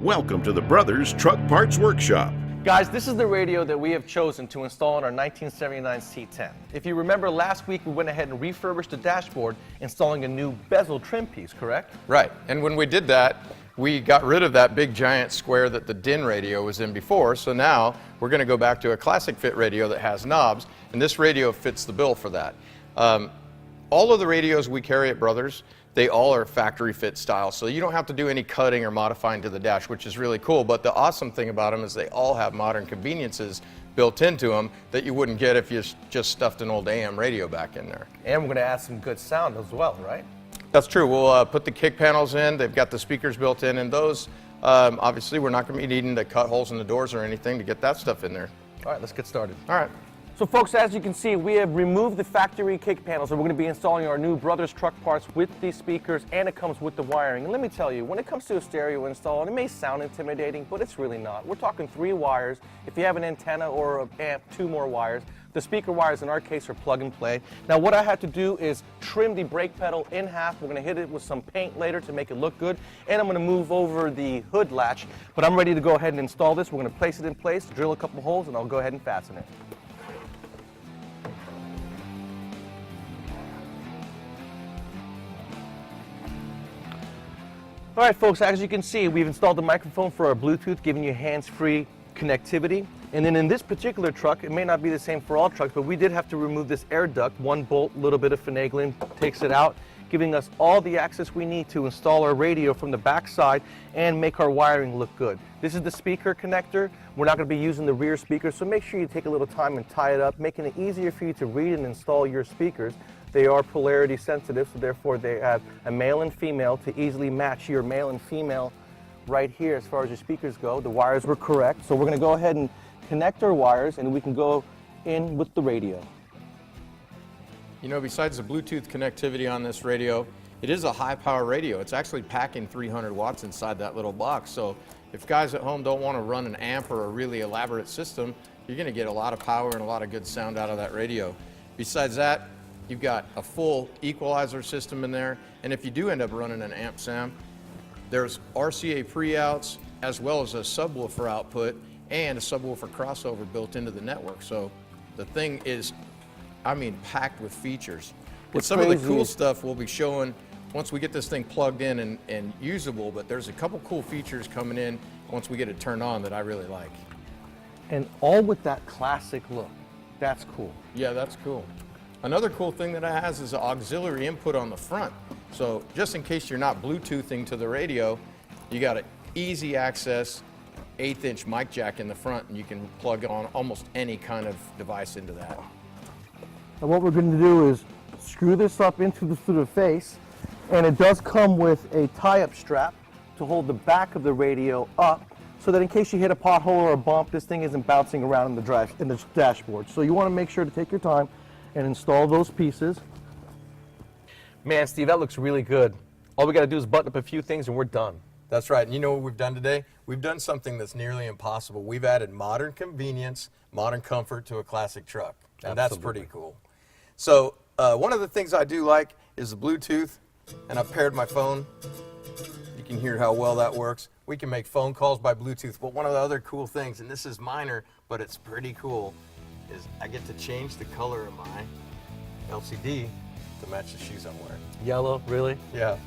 Welcome to the Brothers Truck Parts Workshop. Guys, this is the radio that we have chosen to install in our 1979 C10. If you remember last week, we went ahead and refurbished the dashboard, installing a new bezel trim piece, correct? Right, and when we did that, we got rid of that big giant square that the DIN radio was in before, so now we're going to go back to a classic fit radio that has knobs, and this radio fits the bill for that. All of the radios we carry at Brothers, they all are factory fit style, so you don't have to do any cutting or modifying to the dash, which is really cool. But the awesome thing about them is they all have modern conveniences built into them that you wouldn't get if you just stuffed an old AM radio back in there. And we're going to add some good sound as well, right? That's true. We'll put the kick panels in. They've got the speakers built in, and those, obviously, we're not going to be needing to cut holes in the doors or anything to get that stuff in there. All right, let's get started. All right. So folks, as you can see, we have removed the factory kick panels, and we're going to be installing our new Brothers truck parts with these speakers, and it comes with the wiring. And let me tell you, when it comes to a stereo install, it may sound intimidating, but it's really not. We're talking 3 wires. If you have an antenna or an amp, 2 more wires. The speaker wires in our case are plug and play. Now what I had to do is trim the brake pedal in half. We're going to hit it with some paint later to make it look good, and I'm going to move over the hood latch. But I'm ready to go ahead and install this. We're going to place it in place, drill a couple holes, and I'll go ahead and fasten it. All right, folks, as you can see, we've installed the microphone for our Bluetooth, giving you hands-free connectivity. And then in this particular truck, it may not be the same for all trucks, but we did have to remove this air duct. 1 bolt, a little bit of finagling takes it out, giving us all the access we need to install our radio from the back side and make our wiring look good. This is the speaker connector. We're not going to be using the rear speaker, so make sure you take a little time and tie it up, making it easier for you to read and install your speakers. They are polarity sensitive, so therefore they have a male and female to easily match your male and female right here as far as your speakers go. The wires were correct, so we're going to go ahead and connect our wires, and we can go in with the radio. You know, besides the Bluetooth connectivity on this radio, it is a high-power radio. It's actually packing 300 watts inside that little box, so if guys at home don't want to run an amp or a really elaborate system, you're going to get a lot of power and a lot of good sound out of that radio. Besides that, you've got a full equalizer system in there, and if you do end up running an amp sound, there's RCA pre-outs as well as a subwoofer output and a subwoofer crossover built into the network. So the thing is, I mean, packed with features. And some of the cool stuff we'll be showing once we get this thing plugged in and usable, but there's a couple cool features coming in once we get it turned on that I really like. And all with that classic look. That's cool. Yeah, that's cool. Another cool thing that it has is an auxiliary input on the front. So just in case you're not Bluetoothing to the radio, you got an easy access 1/8" mic jack in the front, and you can plug on almost any kind of device into that. And what we're going to do is screw this up into the face, and it does come with a tie-up strap to hold the back of the radio up, so that in case you hit a pothole or a bump, this thing isn't bouncing around in the dashboard. So you want to make sure to take your time and install those pieces. Man, Steve, that looks really good. All we got to do is button up a few things and we're done. That's right. And you know what we've done today? We've done something that's nearly impossible. We've added modern convenience, modern comfort to a classic truck. And that's pretty cool. So one of the things I do like is the Bluetooth, and I've paired my phone. You can hear how well that works. We can make phone calls by Bluetooth. But one of the other cool things, and this is minor, but it's pretty cool, is I get to change the color of my LCD to match the shoes I'm wearing. Yellow, really? Yeah.